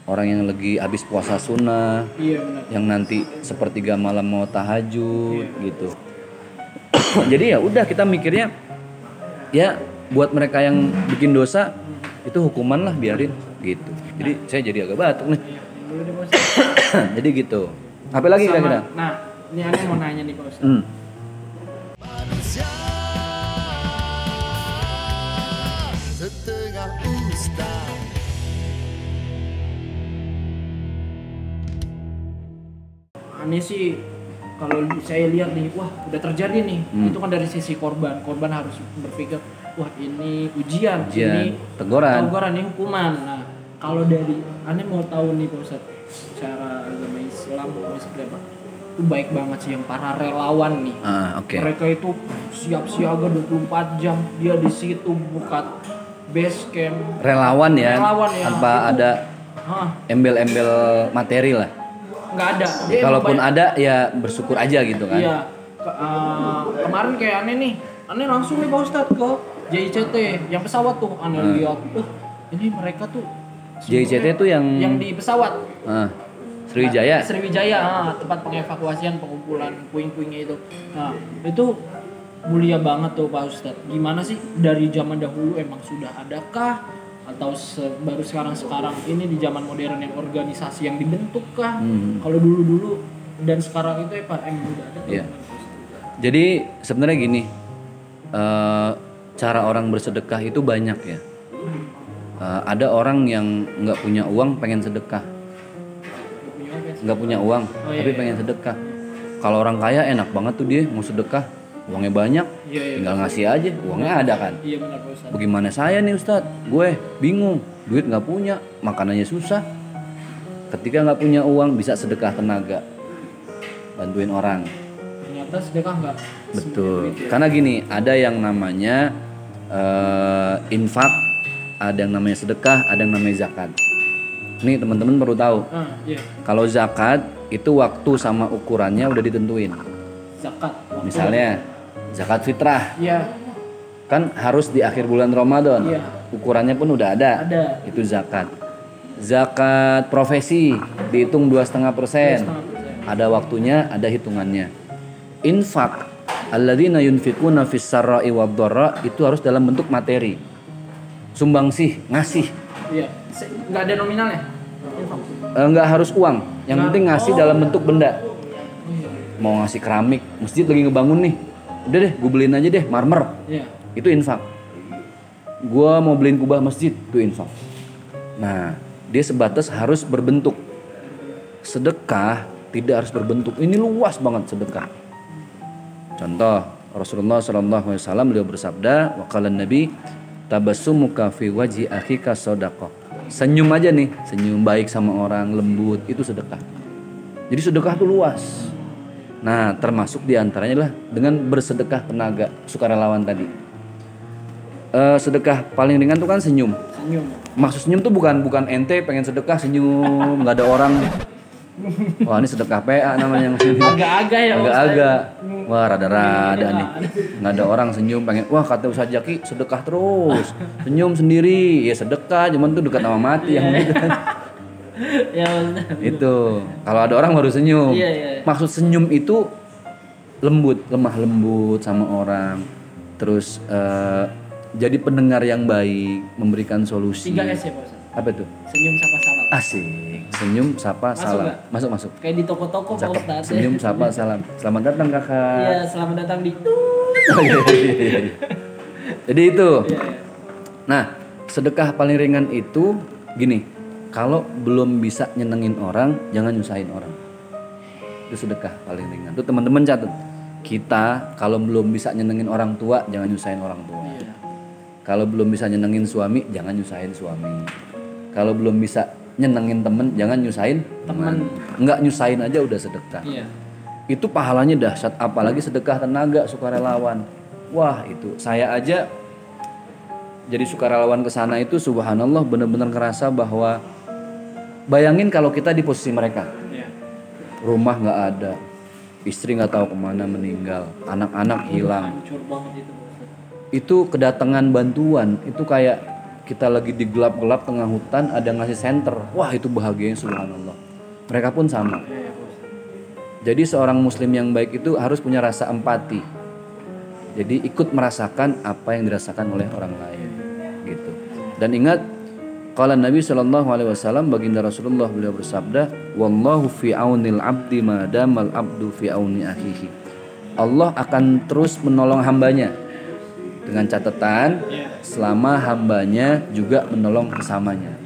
orang yang lagi habis puasa sunnah, Iya benar. yang nanti sepertiga malam mau tahajud gitu. Jadi ya udah kita mikirnya ya buat mereka yang bikin dosa itu hukuman lah, biarin gitu. Jadi saya jadi agak batuk nih. Dulu deh Pak Ustadz. Jadi gitu. Apa lagi kira-kira? Nah, ini aneh mau nanya nih Pak Ustadz. Manusia setengah ustaz. Aneh sih kalau saya lihat nih, wah udah terjadi nih. Itu kan dari sisi korban. Korban harus berpikir, wah ini ujian, ini teguran, ini hukuman. Nah, kalau dari aneh mau tahu nih Pak Ustadz, secara agama Islam seperti apa? Itu baik banget sih yang para relawan nih. Mereka itu siap siaga 24 jam, dia di situ buka base camp. Relawan ya, itu, tanpa ada embel-embel materi lah. Nggak ada. Kalaupun ada ya bersyukur aja gitu kan. Iya. Kemarin kayak aneh langsung nih Pak Ustadz ke JICT yang pesawat tuh. Aneh lihat, ini mereka tuh JICT tuh yang di pesawat. Sriwijaya. Tempat pengevakuasian, pengumpulan puing-puingnya itu. Nah, itu mulia banget tuh Pak Ustadz. Gimana sih dari zaman dahulu emang sudah adakah? Atau baru sekarang ini di zaman modern yang organisasi yang dibentuk kah? Kalau dulu dan sekarang itu emang udah ada. Yeah. Jadi sebenarnya gini, cara orang bersedekah itu banyak ya. Ada orang yang nggak punya uang pengen sedekah, nggak punya uang tapi pengen sedekah. Kalau orang kaya enak banget tuh, dia mau sedekah uangnya banyak, tinggal ngasih aja, uangnya ada kan. Iya benar Pak Ustadz. Bagaimana saya nih Ustadz, gue bingung, duit nggak punya, makanannya susah. Ketika nggak punya uang bisa sedekah tenaga, bantuin orang. Ternyata sedekah nggak. Betul. Karena gini, ada yang namanya infak, ada yang namanya sedekah, ada yang namanya zakat. Nih teman-teman perlu tahu. Kalau zakat itu waktu sama ukurannya udah ditentuin. Zakat. Misalnya zakat fitrah. Iya. Kan harus di akhir bulan Ramadan. Iya. Ukurannya pun udah ada. Itu zakat. Zakat profesi dihitung 2,5%. Ada waktunya, ada hitungannya. Infak, alladzina yunfikuna fis sarra'i wad dharra, itu harus dalam bentuk materi. Sumbangsih, ngasih. Iya. Nggak ada nominalnya. Nggak harus uang, yang penting ngasih dalam bentuk benda. Mau ngasih keramik, masjid lagi ngebangun nih, udah deh gue beliin aja deh marmer. Itu infak. Gue mau beliin kubah masjid, itu infak. Nah, dia sebatas harus berbentuk. Sedekah tidak harus berbentuk. Ini luas banget sedekah. Contoh, Rasulullah SAW beliau bersabda, wa qala Nabi, tabassumuka fi wajhi akhika shadaqah. Senyum aja nih, senyum baik sama orang, lembut, itu sedekah. Jadi sedekah itu luas. Nah, termasuk diantaranya lah dengan bersedekah tenaga, sukarelawan tadi. Sedekah paling ringan tuh kan senyum. Maksud senyum tuh bukan ente pengen sedekah senyum, nggak ada orang. Wah ini sedekah PA namanya. Agak-agak ya. Agak-agak. Wah rada-rada nih. Nggak ada orang senyum pengen. Wah kata Ustaz Jaki sedekah terus. Senyum sendiri. Ya sedekah cuman tuh dekat sama mati yang gitu kan. Ya, itu. Kalau ada orang baru senyum. Maksud senyum itu lembut, lemah lembut sama orang. Terus jadi pendengar yang baik, memberikan solusi. 3S ya Pak Ustaz. Apa tuh? Senyum sapa salam. Asik. Senyum sapa salam. Masuk. Kayak di toko-toko Pak Ustaz. Senyum sapa salam. Selamat datang kakak. Iya, selamat datang di. Jadi itu. Nah, sedekah paling ringan itu gini. Kalau belum bisa nyenengin orang, jangan nyusahin orang. Itu sedekah paling ringan. Itu teman-teman catat. Kita kalau belum bisa nyenengin orang tua, jangan nyusahin orang tua. Kalau belum bisa nyenengin suami, jangan nyusahin suami. Kalau belum bisa nyenengin temen, jangan nyusahin teman. Enggak nyusahin aja udah sedekah. Itu pahalanya dahsyat, apalagi sedekah tenaga, sukarelawan. Wah itu, saya aja jadi sukarelawan ke sana itu subhanallah benar-benar ngerasa bahwa bayangin kalau kita di posisi mereka. Rumah nggak ada, istri nggak tahu kemana meninggal, anak-anak hilang. Itu kedatangan bantuan itu kayak kita lagi di gelap-gelap tengah hutan ada ngasih senter, wah itu bahagianya subhanallah. Mereka pun sama. Jadi seorang muslim yang baik itu harus punya rasa empati. Jadi ikut merasakan apa yang dirasakan oleh orang lain gitu. Dan ingat qala Nabi sallallahu alaihi wasallam, baginda Rasulullah beliau bersabda, wallahu fi aunil abdi ma damal abdu fi auni akhihi. Allah akan terus menolong hambanya dengan catatan selama hambanya juga menolong sesamanya.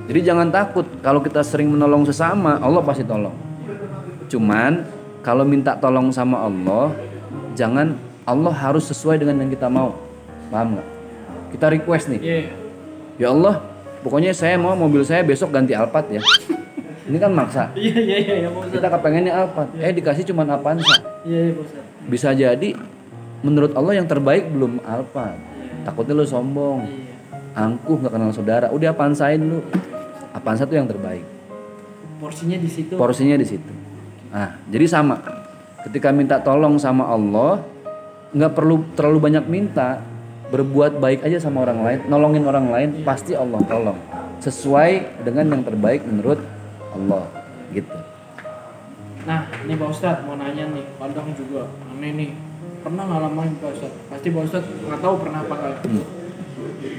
Jadi jangan takut kalau kita sering menolong sesama, Allah pasti tolong. Cuman kalau minta tolong sama Allah, jangan Allah harus sesuai dengan yang kita mau. Paham nggak? Kita request nih. Ya Allah, pokoknya saya mau mobil saya besok ganti Alphard ya. Ini kan maksa. Iya, Pak Ustadz. Kita kepengennya Alphard. Dikasih cuman Avanza. Iya, Pak Ustadz. Bisa jadi menurut Allah yang terbaik belum Alphard. Takutnya lu sombong. Angkuh nggak kenal saudara. Udah Avanzain lu. Avanza tuh yang terbaik. Porsinya di situ. Porsinya di situ. Nah, jadi sama. Ketika minta tolong sama Allah, nggak perlu terlalu banyak minta, berbuat baik aja sama orang lain, nolongin orang lain, pasti Allah tolong. Sesuai dengan yang terbaik menurut Allah, gitu. Nah, nih Pak Ustadz mau nanya nih, kadang juga aneh nih, pernah ngalamin Pak Ustadz? Pasti Pak Ustadz nggak tahu pernah apa kali.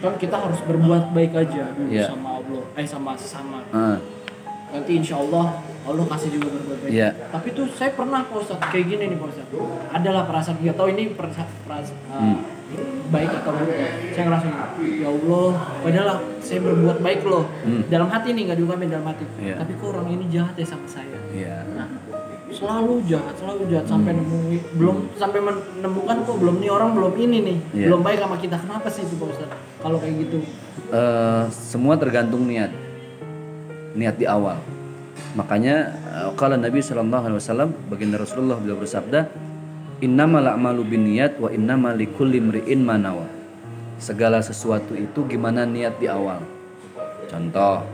Kan kita harus berbuat baik aja dulu sama Allah, sama sesama. Nanti insya Allah kasih juga berbuat baik. Tapi tuh saya pernah Pak Ustadz kayak gini nih Pak Ustadz. Adalah perasaan, nggak tahu ini baik atau buruk. Saya ngerasa ya Allah, padahal saya berbuat baik loh. Dalam hati nih, nggak diungkapin dalam hati. Tapi kok orang ini jahat ya sama saya. Nah, selalu jahat sampai menemukan kok belum nih orang belum ini nih, belum baik sama kita. Kenapa sih itu Pak Ustadz? Kalau kayak gitu? Semua tergantung niat di awal. Makanya kalau Nabi sallallahu alaihi wasallam, baginda Rasulullah beliau bersabda, innamal a'malu binniyat wa innamal likulli imri'in ma nawa. Segala sesuatu itu gimana niat di awal. Contoh,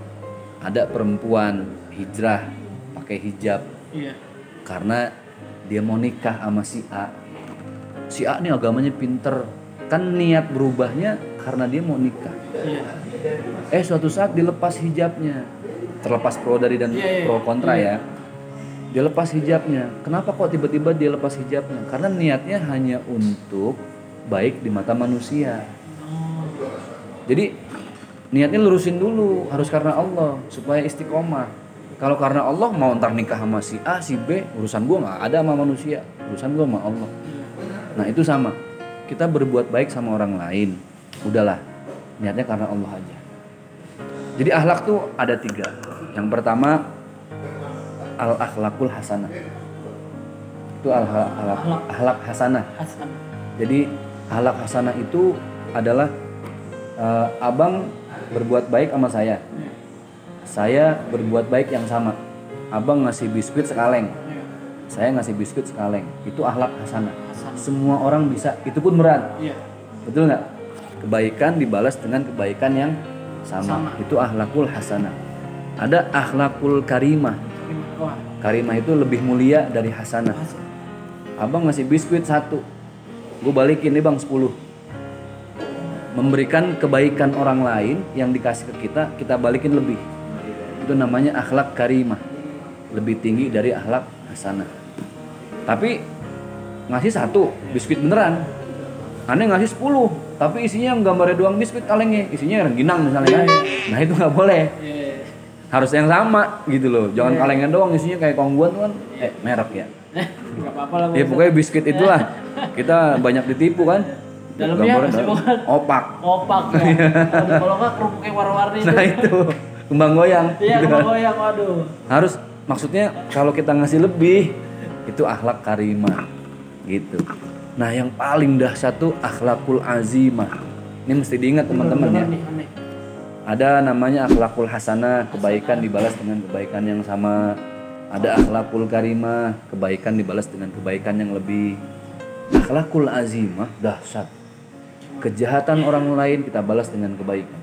ada perempuan hijrah pakai hijab. Karena dia mau nikah sama si A. Si A nih agamanya pinter. Kan niat berubahnya karena dia mau nikah. Suatu saat dilepas hijabnya. Terlepas pro dari dan pro kontra ya. Dia lepas hijabnya. Kenapa kok tiba-tiba dia lepas hijabnya? Karena niatnya hanya untuk baik di mata manusia. Jadi niatnya lurusin dulu, harus karena Allah supaya istiqomah. Kalau karena Allah mau ntar nikah sama si A, si B, urusan gua nggak ada sama manusia, urusan gua sama Allah. Nah itu sama. Kita berbuat baik sama orang lain, udahlah niatnya karena Allah aja. Jadi akhlak tuh ada 3. Yang pertama al-akhlakul hasanah. Itu akhlak hasanah. Jadi akhlak hasanah itu adalah abang berbuat baik sama saya. Saya berbuat baik yang sama. Abang ngasih biskuit sekaleng. Saya ngasih biskuit sekaleng. Itu akhlak hasanah. Semua orang bisa, itu pun berat. Betul nggak? Kebaikan dibalas dengan kebaikan yang sama. Itu akhlakul hasanah. Ada akhlakul karimah. Karimah itu lebih mulia dari hasanah. Abang ngasih biskuit 1, gue balikin nih bang 10. Memberikan kebaikan orang lain yang dikasih ke kita, kita balikin lebih. Itu namanya akhlak karimah. Lebih tinggi dari akhlak hasanah. Tapi ngasih 1 biskuit beneran, aneh ngasih 10, tapi isinya gambarnya doang biskuit kalengnya, isinya rengginang misalnya. Nah itu nggak boleh. Harus yang sama gitu loh. Jangan kalengan doang isinya kayak kongguan tuh kan merek ya. Enggak apa-apa lah. Ya pokoknya biskuit itulah. Kita banyak ditipu kan. Dalamnya masih bukan opak ya. Kalau enggak kerupuknya warna-warni itu. Nah itu kembang goyang. Iya, kembang goyang, waduh. Harus, maksudnya kalau kita ngasih lebih itu akhlak karimah gitu. Nah, yang paling dahsyat tuh akhlakul azimah. Ini mesti diingat teman-teman ya. Ada namanya akhlakul hasanah, kebaikan dibalas dengan kebaikan yang sama. Ada akhlakul karimah, kebaikan dibalas dengan kebaikan yang lebih. Akhlakul azimah dahsyat. Kejahatan orang lain kita balas dengan kebaikan.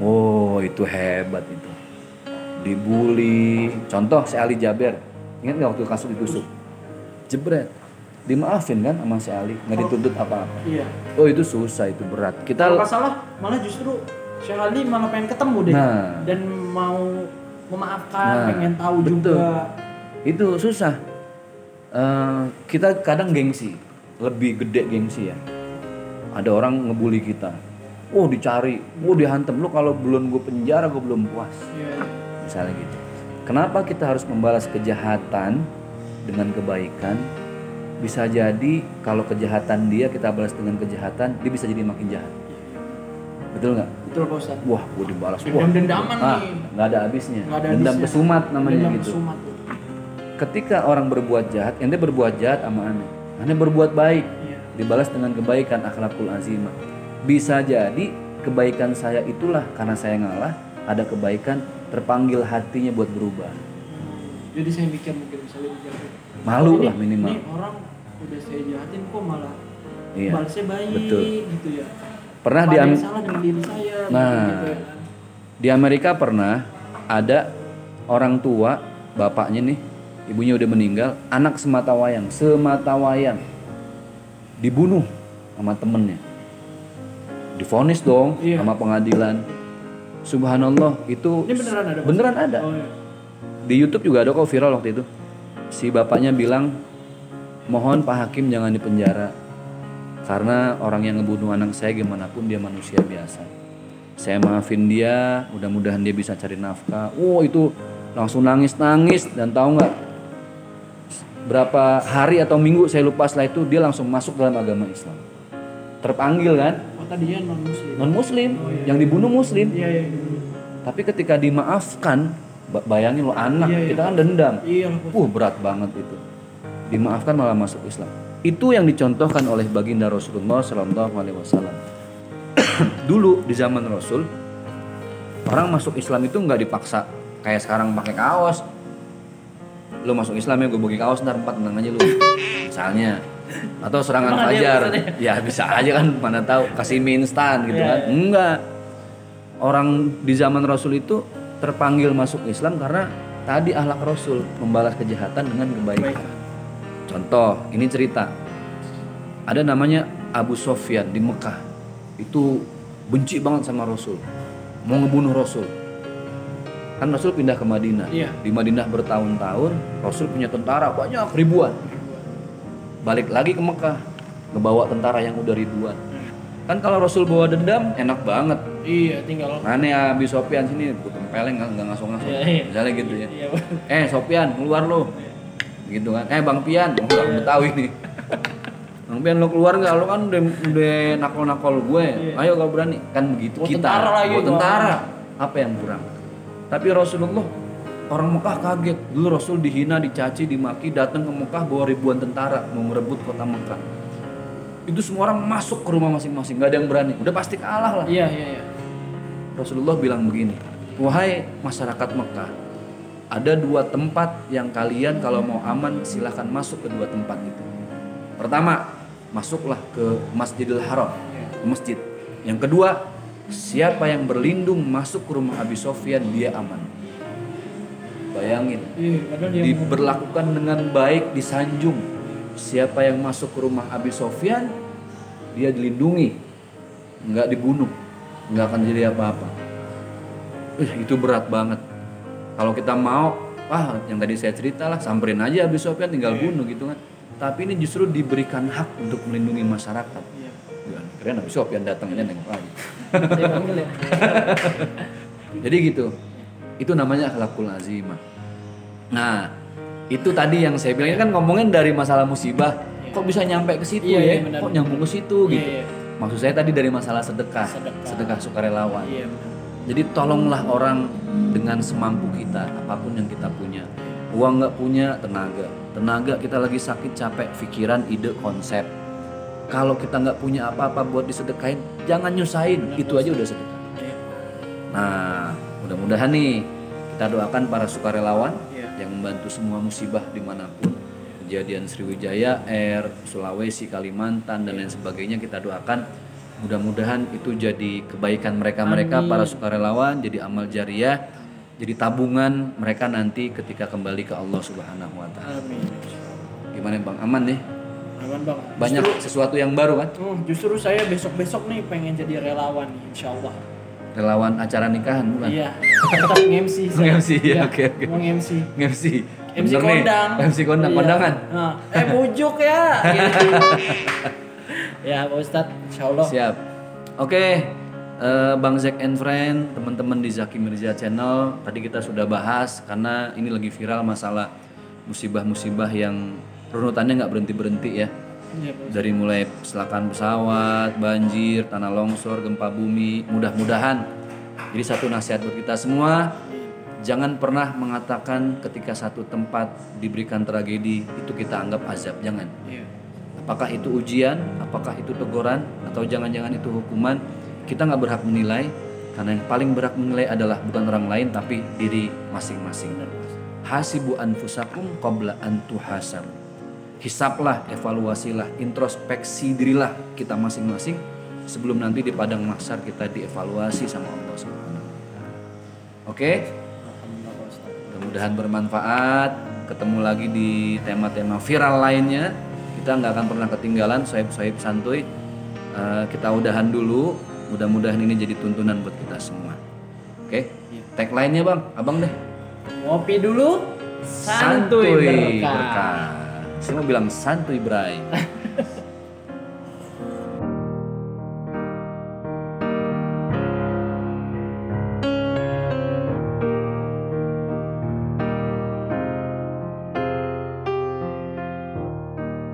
Oh, itu hebat itu. Dibully. Contoh si Ali Jaber. Ingat nggak waktu kasus ditusuk? Jebret. dimaafin kan sama si Ali, nggak dituntut apa-apa. Iya. Oh itu susah, itu berat. Kita Kalau nggak salah malah justru Syekh Ali malah pengen ketemu deh. Nah. Dan mau memaafkan, Nah, pengen tahu betul. juga. Itu susah. Kita kadang gengsi, lebih gede gengsi ya. Ada orang ngebully kita, dicari, dihantem, lu kalau belum gue penjara gue belum puas, Iya. misalnya gitu. Kenapa kita harus membalas kejahatan dengan kebaikan? Bisa jadi kalau kejahatan dia kita balas dengan kejahatan, dia bisa jadi makin jahat. Betul nggak? Betul Pak Ustadz. Wah, gue dibalas. Dendam-dendaman nih. Nggak ada habisnya. Nggak ada Dendam habisnya. kesumat namanya Dendam gitu. kesumat. Ketika orang berbuat jahat, ente berbuat jahat sama aneh berbuat baik, Iya. dibalas dengan kebaikan, akhlakul azimah. Bisa jadi kebaikan saya itulah karena saya ngalah, ada kebaikan, terpanggil hatinya buat berubah. Jadi saya mikir mungkin misalnya Malu ini- lah minimal. Ini orang udah saya jahatin kok malah Iya, balasnya baik betul. gitu ya. Pernah Apa di ada yang Am- salah dengan diri saya Nah. gitu ya kan. Di Amerika pernah ada orang tua, bapaknya nih, ibunya udah meninggal, anak semata wayang dibunuh sama temennya. Divonis dong Iya. sama pengadilan. Subhanallah, itu Ini beneran ada, Pak? beneran ada. Oh, iya. Di YouTube juga ada kok, viral waktu itu. Si bapaknya bilang, mohon Pak Hakim jangan dipenjara karena orang yang ngebunuh anak saya gimana pun dia manusia biasa. Saya maafin dia, mudah-mudahan dia bisa cari nafkah. Itu langsung nangis-nangis, dan tahu nggak? Berapa hari atau minggu saya lupa, setelah itu dia langsung masuk dalam agama Islam. Terpanggil kan? Oh tadinya non muslim. Non Muslim, yang dibunuh Muslim. Iya iya. Tapi ketika dimaafkan, bayangin lo anak, Iya, iya. kita kan dendam. Iya lah, Pak. Berat banget itu. Dimaafkan malah masuk Islam. Itu yang dicontohkan oleh baginda Rasulullah Sallallahu Alaihi Wasallam. Dulu di zaman Rasul, orang masuk Islam itu nggak dipaksa kayak sekarang pakai kaos. Lo masuk Islam ya, gue bagi kaos ntar 4 tenang aja lu. Misalnya. Atau serangan Emang ada yang fajar. maksudnya? Ya bisa aja kan, mana tahu kasih mie instan gitu Iya, kan. iya. Enggak. Orang di zaman Rasul itu terpanggil masuk Islam karena tadi akhlak Rasul, membalas kejahatan dengan kebaikan. Contoh, ini cerita. Ada namanya Abu Sofyan di Mekah. Itu benci banget sama Rasul. Mau ngebunuh Rasul. Kan Rasul pindah ke Madinah. Iya. Di Madinah bertahun-tahun, Rasul punya tentara banyak, ribuan. Balik lagi ke Mekah, ngebawa tentara yang udah ribuan. Kan kalau Rasul bawa dendam, enak banget. Iya tinggal. Mana ya Abi Sofyan sini, gue tempeleng nggak ngasong-ngasong. Iya, iya. Misalnya gitu ya. Iya. Sofyan keluar lo. Gitu kan. Bang Pian, orang Betawi nih. Bang Pian lo keluar nggak? Lo kan udah nakol-nakol gue. Iya. Ayo kalau berani. Kan begitu Bawa kita. tentara lagi, Bawa Bang. tentara. Apa yang kurang? Tapi Rasulullah, orang Mekah kaget. Dulu Rasul dihina, dicaci, dimaki, datang ke Mekah bawa ribuan tentara mau merebut kota Mekah. Itu semua orang masuk ke rumah masing-masing, nggak ada yang berani. Udah pasti kalah lah. Iya iya iya. Rasulullah bilang begini, wahai masyarakat Mekah, ada 2 tempat yang kalian kalau mau aman silahkan masuk ke 2 tempat itu. Pertama, masuklah ke Masjidil Haram, ke masjid. Yang kedua, siapa yang berlindung masuk ke rumah Abi Sofyan, dia aman. Bayangin, Iya, padahal dia diberlakukan dengan baik, disanjung. Siapa yang masuk ke rumah Abi Sofyan, dia dilindungi, nggak dibunuh, nggak akan jadi apa-apa. Itu berat banget. Kalau kita mau, yang tadi saya cerita lah, samperin aja Abi Sofyan, tinggal bunuh gitu kan. Tapi ini justru diberikan hak untuk melindungi masyarakat. Iya. Keren Abi Sofyan datangnya nengok lagi. Saya panggil ya. Jadi gitu. Itu namanya akhlakul azimah. Nah, itu tadi yang saya bilang, ini kan ngomongin dari masalah musibah, kok bisa nyampe ke situ Iya, ya? iya, benar. Kok nyambung ke situ Iya, gitu. iya. Maksud saya tadi dari masalah sedekah sukarelawan. Iya benar. Jadi tolonglah orang dengan semampu kita, apapun yang kita punya. Uang nggak punya, tenaga kita lagi sakit, capek, pikiran, ide, konsep. Kalau kita nggak punya apa-apa buat disedekahin, jangan nyusahin, itu aja udah sedekah. Iya. Nah, mudah-mudahan nih kita doakan para sukarelawan Iya. yang membantu semua musibah dimanapun, kejadian Sriwijaya Air, Sulawesi, Kalimantan dan lain sebagainya, kita doakan mudah-mudahan itu jadi kebaikan mereka Amin. para sukarelawan, jadi amal jariah, jadi tabungan mereka nanti ketika kembali ke Allah Subhanahu wa taala. Amin. Gimana Bang, aman nih? Aman bang. Banyak sesuatu yang baru kan? Justru saya besok-besok nih pengen jadi relawan nih, insya Allah. Relawan acara nikahan bukan? Iya, tetap nge-MC. Nge-MC, ya, Iya, oke. mau nge-MC. MC. MC Bener nih. kondang. MC kondang, Iya. kondangan. Nah, bujuk ya. Gitu. Ya Pak Ustadz, insya Allah. Siap. Oke, Bang Zack and Friend, teman-teman di Zaki Mirza Channel, tadi kita sudah bahas karena ini lagi viral masalah musibah-musibah yang runutannya nggak berhenti-berhenti ya. Iya, Pak Ustadz. Dari mulai kecelakaan pesawat, banjir, tanah longsor, gempa bumi, mudah-mudahan. Jadi satu nasihat buat kita semua, jangan pernah mengatakan ketika satu tempat diberikan tragedi itu kita anggap azab, jangan. Iya. Apakah itu ujian, apakah itu teguran, atau jangan-jangan itu hukuman, kita nggak berhak menilai, karena yang paling berhak menilai adalah bukan orang lain tapi diri masing-masing. Hasibu anfusakum qabla an tuhasabu. Hisaplah, evaluasilah, introspeksi dirilah kita masing-masing sebelum nanti di padang mahsyar kita dievaluasi sama Allah Subhanahu. Oke? Alhamdulillah Pak Ustadz. Mudah-mudahan bermanfaat. Ketemu lagi di tema-tema viral lainnya. Kita nggak akan pernah ketinggalan sohib-sohib santuy. Kita udahan dulu. Mudah-mudahan ini jadi tuntunan buat kita semua. Oke? Tagline-nya bang, abang deh. Ngopi dulu, santuy berkah. Saya mau bilang santuy bray.